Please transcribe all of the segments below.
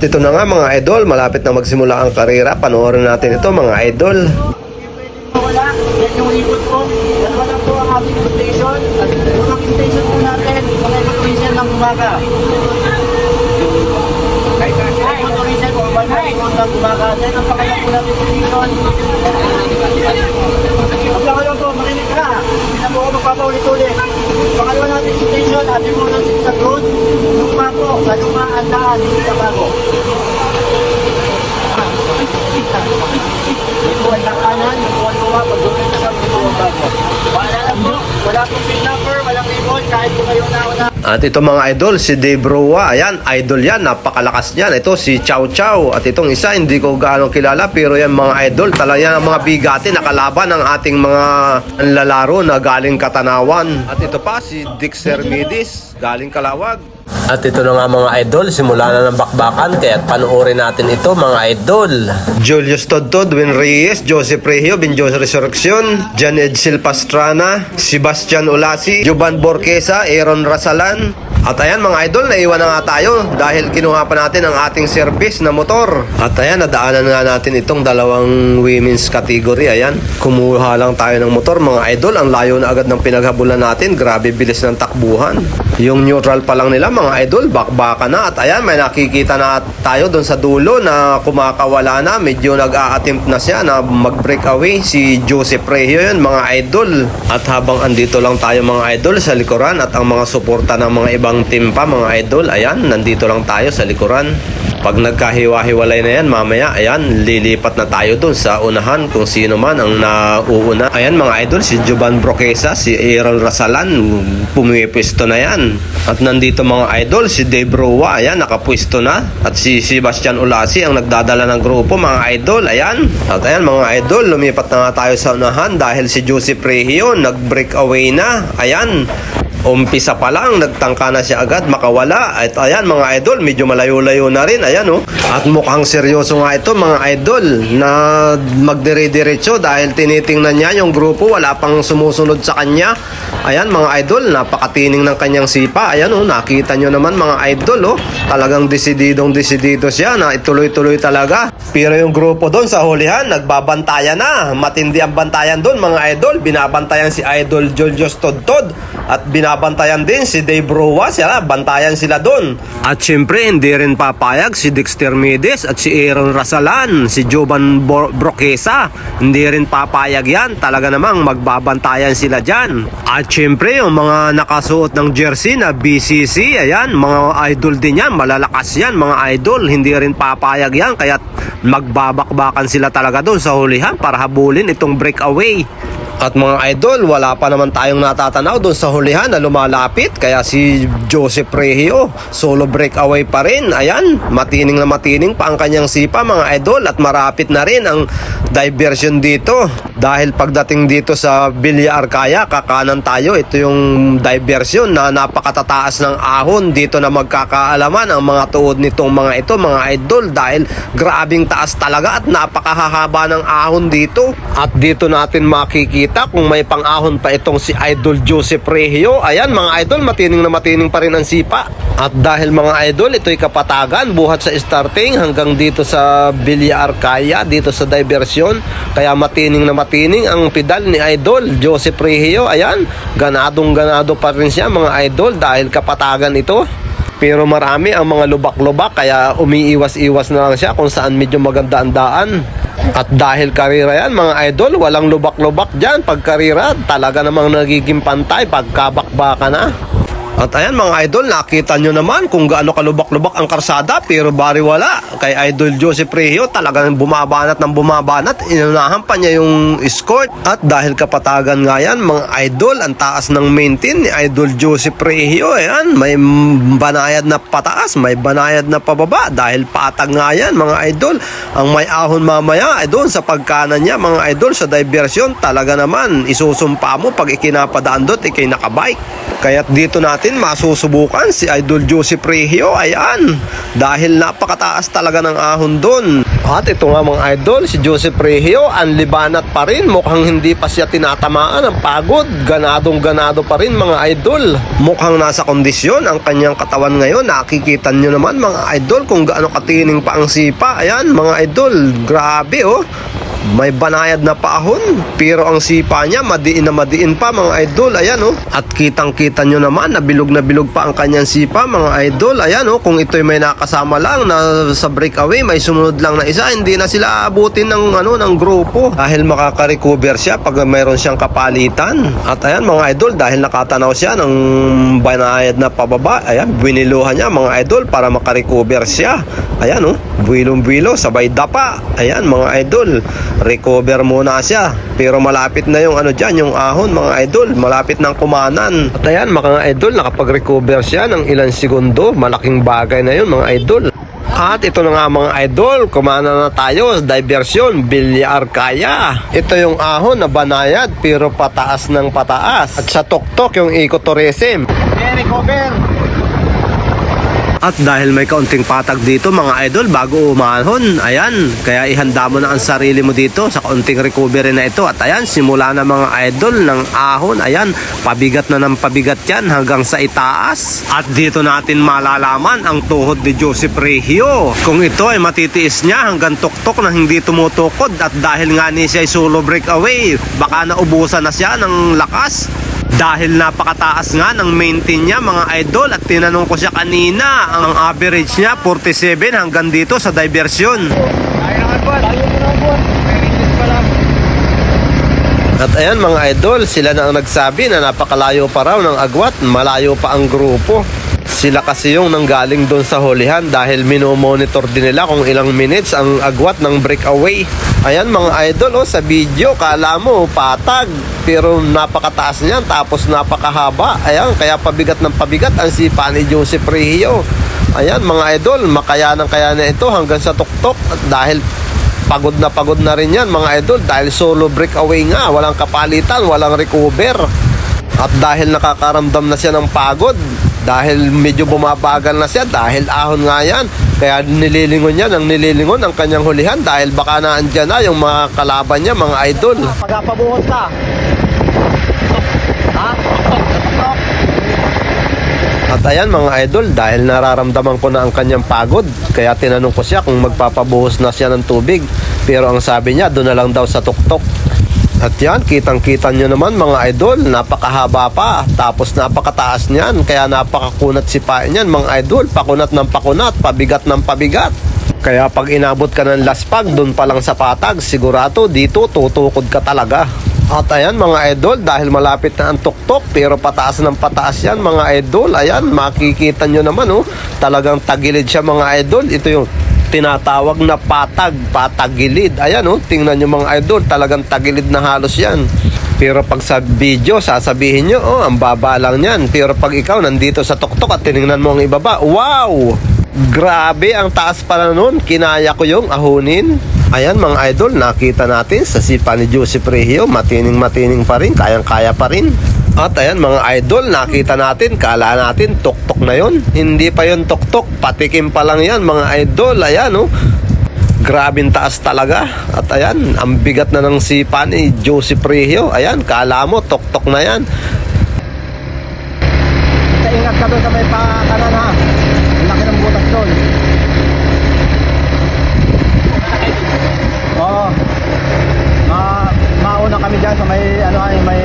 Dito na nga mga idol, malapit na magsimula ang karera. Panoorin natin ito mga idol. Wala, yan yung ikot ko. Dalawa lang po ang ating station. At yung station po natin, mga electrician ng umaga. Motorisen po, banay po ng umaga. Then ang pakalang po natin station. Ang pakalang po, marinig ka. Hindi na po ako magpapaulit-ulit. Pangalawa natin station, ating po ng sa road. Luma po, sa luma ang daan, hindi na bago. Ito ay nakanan, luwa-luwa, pag-dukit na sa mga bago. Wala lang po, wala pong pin number, walang ribbon, kahit po kayo na. At ito mga idol, si Dave Roa. Ayan, idol yan, napakalakas niyan. Ito si Chow Chow. At itong isa, hindi ko gaano kilala. Pero yan mga idol, talaga yan ang mga bigati na kalaban ng ating mga lalaro na galing Katanawan. At ito pa, si Dixer Midis, galing Kalawag. At ito na nga mga idol, simula na ng bakbakan, kaya panoorin natin ito mga idol. Julius Todtod, Win Reyes, Joseph Regio, Binjos Resurrección, Jan Edsel Pastrana, Sebastian Ulasi, Juban Borquesa, Aaron Rasalan. At ayan mga idol, naiwan na nga tayo dahil kinuha pa natin ang ating service na motor. At ayan, nadaanan nga natin itong dalawang women's category. Ayan, kumuha lang tayo ng motor mga idol. Ang layo na agad ng pinaghabulan natin. Grabe bilis ng takbuhan. Yung neutral pa lang nila mga idol, bakbaka na. At ayan, may nakikita na tayo doon sa dulo na kumakawala na. Medyo nag-a-attempt na siya na mag-breakaway. Si Joseph Regio yun mga idol. At habang andito lang tayo mga idol sa likuran at ang mga suporta ng mga ibang team pa mga idol, ayan, nandito lang tayo sa likuran. Pag nagkahiwa-hiwalay na yan mamaya, ayan, lilipat na tayo dun sa unahan kung sino man ang nauuna. Ayan mga idol, si Juban Broquesa, si Aaron Rasalan, pumipwesto na yan. At nandito mga idol, si Dave Roa, ayan, nakapwesto na. At si Sebastian Ulasi ang nagdadala ng grupo mga idol, ayan. At ayan mga idol, lumipat na nga tayo sa unahan dahil si Joseph Regio nag-breakaway na, ayan. Umpisa pa lang, nagtangka na siya agad makawala. At ayan mga idol, medyo malayo-layo na rin. Ayan oh. At mukhang seryoso nga ito mga idol na magdire-diretso dahil tinitingnan niya yung grupo, wala pang sumusunod sa kanya. Ayan mga idol, napakatining ng kanyang sipa. Ayan oh, nakita nyo naman mga idol oh. Talagang desidido siya na ituloy-tuloy talaga. Pero yung grupo doon sa hulihan, nagbabantayan na. Matindi ang bantayan doon mga idol. Binabantayan si Idol Julius Todtod at binabantayan din si Dave Roa. Bantayan sila doon. At syempre hindi rin papayag si Dexter Midis at si Aaron Rasalan, si Juban Broquesa. Hindi rin papayag yan. Talaga namang magbabantayan sila dyan. At syempre yung mga nakasuot ng jersey na BCC, ayan, mga idol din yan. Malalakas yan mga idol. Hindi rin papayag yan. Kaya magbabakbakan sila talaga doon sa hulihan para habulin itong breakaway. At mga idol, wala pa naman tayong natatanaw doon sa hulihan na lumalapit. Kaya si Joseph Regio, solo breakaway pa rin. Ayan, matining na matining pa ang kanyang sipa mga idol. At marapit na rin ang diversion dito. Dahil pagdating dito sa Villa Arcaya, kakanan tayo. Ito yung diversion na napakatataas ng ahon. Dito na magkakaalaman ang mga tuod nitong mga ito mga idol. Dahil grabing taas talaga at napakahahaba ng ahon dito. At dito natin makikita kung may pang-ahon pa itong si Idol Joseph Regio. Ayan mga idol, matining na matining pa rin ang sipa. At dahil mga idol, ito'y kapatagan buhat sa starting hanggang dito sa Villa Arcaya, dito sa diversion. Kaya matining na matining ang pedal ni Idol Joseph Regio. Ayan, ganadong-ganado pa rin siya mga idol dahil kapatagan ito. Pero marami ang mga lubak-lubak kaya umiiwas-iwas na lang siya kung saan medyo maganda ang daan. At dahil karira yan mga idol, walang lubak-lubak dyan. Pag karira, talaga namang nagiging pantay pagkabakbaka na. At ayan mga idol, nakita nyo naman kung gaano kalubak-lubak ang karsada. Pero bari wala. Kay Idol Joseph Regio talagang bumabanat ng bumabanat. Inunahan pa niya yung escort. At dahil kapatagan nga yan mga idol, ang taas ng maintain ni Idol Joseph Regio. Ayan, may banayad na pataas, may banayad na pababa. Dahil patag nga yan mga idol. Ang may ahon mamaya ay doon sa pagkanan niya mga idol sa diversion. Talaga naman isusumpa mo pag ikinapadaan doon ikay nakabike. Kaya dito natin masusubukan si Idol Joseph Regio. Ayan, dahil napakataas talaga ng ahon doon. At ito nga mga idol, si Joseph Regio, ang libanat pa rin. Mukhang hindi pa siya tinatamaan ng pagod. Ganadong-ganado pa rin mga idol. Mukhang nasa kondisyon ang kanyang katawan ngayon. Nakikita nyo naman mga idol kung gaano katining pa ang sipa. Ayan mga idol, grabe oh. May banayad na paahon, pero ang sipa niya madiin pa mga idol. Ayan oh. At kitang-kita nyo naman na bilog pa ang kanyang sipa mga idol. Ayan oh, kung ito'y may nakasama lang na sa breakaway, may sumunod lang na isa, hindi na sila abutin ng grupo dahil makaka-recover siya pag mayroon siyang kapalitan. At ayan mga idol, dahil nakatanaw siya ng banayad na pababa, ayan, biniluhan niya mga idol para makarecover siya. Ayan oh, buwilong-buwilo, sabay dapa. Ayan mga idol, recover muna siya. Pero malapit na yung dyan, yung ahon mga idol, malapit ng kumanan. At ayan mga idol, nakapag-recover siya ng ilang segundo. Malaking bagay na yun mga idol. At ito na nga mga idol, kumana na tayo sa diversyon, Bilyar Kaya. Ito yung ahon na banayad pero pataas ng pataas. At sa tuktok yung ecotourism. Recover. At dahil may kaunting patag dito mga idol bago umahon, ayan, kaya ihanda mo na ang sarili mo dito sa kaunting recovery na ito. At ayan, simula na mga idol ng ahon, ayan, pabigat na ng pabigat yan hanggang sa itaas. At dito natin malalaman ang tuhod ni Joseph Regio, kung ito ay matitiis niya hanggang tuktok na hindi tumutukod. At dahil nga ni siya ay solo breakaway, baka naubusan na siya ng lakas. Dahil napakataas nga ng maintain niya mga idol. At tinanong ko siya kanina, ang average niya 47 hanggang dito sa diversyon. At ayan mga idol, sila na ang nagsabi na napakalayo pa raw ng agwat, malayo pa ang grupo. Sila kasi yung nanggaling doon sa hulihan dahil minomonitor din nila kung ilang minutes ang agwat ng breakaway. Ayan mga idol, sa video kala mo patag, pero napakataas niyan tapos napakahaba. Ayan, kaya pabigat ng pabigat ang sipa ni Joseph Regio. Ayan mga idol, makayanang kaya na ito hanggang sa tuktok. At dahil pagod na rin yan mga idol, dahil solo breakaway nga, walang kapalitan, walang recover. At dahil nakakaramdam na siya ng pagod, dahil medyo bumabagal na siya, dahil ahon nga yan, kaya nililingon niya ng nililingon ang kanyang hulihan dahil baka naandyan na yung mga kalaban niya mga idol. Pagpapabuhos ka. Ha? At ayan mga idol, dahil nararamdaman ko na ang kanyang pagod, kaya tinanong ko siya kung magpapabuhos na siya ng tubig, pero ang sabi niya doon na lang daw sa tuktok. At yan, kitang-kita nyo naman mga idol, napakahaba pa, tapos napakataas niyan, kaya napakakunat sipain niyan mga idol, pakunat ng pakunat, pabigat ng pabigat. Kaya pag inabot ka ng laspag, doon pa lang sa patag, sigurado dito tutukod ka talaga. At ayan mga idol, dahil malapit na ang tuktok, pero pataas ng pataas yan mga idol, ayan, makikita nyo naman talagang tagilid siya mga idol, ito yung tinatawag na patagilid. Ayan tingnan nyo mga idol, talagang tagilid na halos yan. Pero pag sa video, sasabihin nyo, ang baba lang yan. Pero pag ikaw nandito sa tuktok at tinignan mo ang ibaba, wow! Grabe, ang taas pala nun. Kinaya ko yung ahunin. Ayan mga idol, nakita natin sa sipa ni Joseph Regio, matining pa rin, kayang-kaya pa rin. At ayan mga idol, nakita natin, kala natin tuktok na yon. Hindi pa yon tuktok, patikim pa lang yan mga idol. Ayan grabing taas talaga. At ayan, ang bigat na ng sipa ni Joseph Regio. Ayan, kala mo tuktok na yan. Ingat ka doon sa may pakanan ha. Ang laki ng butas doon. Oo. Mauna kami dyan sa may may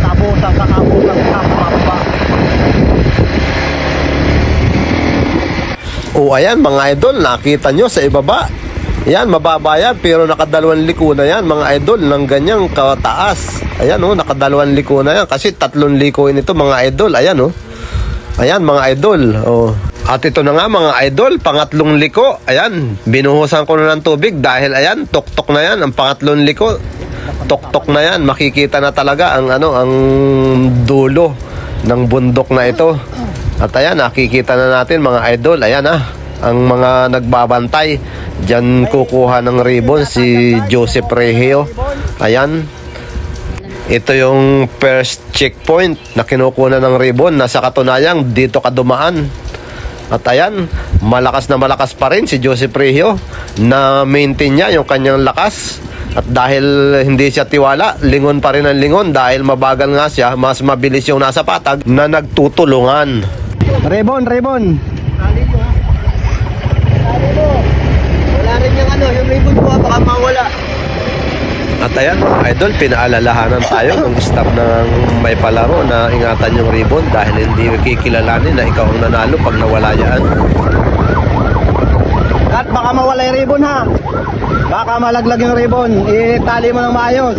kabutan sa pababa. Ayan mga idol, nakita nyo sa ibaba. Yan, mababa yan, pero nakadalawang liko na yan mga idol, ng ganyang kataas. Ayan nakadalawang liko na yan, kasi 3 liko ito mga idol. Ayan ayan mga idol. At ito na nga mga idol, pangatlong liko. Ayan, binuhusan ko na ng tubig dahil ayan, tuktok na yan, ang pangatlong liko. Tuktok na yan, makikita na talaga ang ang dulo ng bundok na ito. At ayan, nakikita na natin mga idol, ayan ang mga nagbabantay. Diyan kukuha ng ribbon si Joseph Regio. Ayan, ito yung first checkpoint na kinukuha ng ribbon, na sa katunayang dito ka dumaan. At ayan, malakas na malakas pa rin si Joseph Regio na maintain niya yung kanyang lakas. At dahil hindi siya tiwala, lingon pa rin ang lingon dahil mabagal nga siya, mas mabilis yung nasa patag na nagtutulungan. Rebon. Wala rin yung yung ribbon ko, baka mawala. At ayan mga idol, pinaalalahanan tayo ng staff ng may palaro na ingatan yung ribbon dahil hindi kikilalanin na ikaw ang nanalo pag nawala yan. At baka mawala yung ribbon ha. Baka malaglag yung ribbon. Itali mo ng maayos.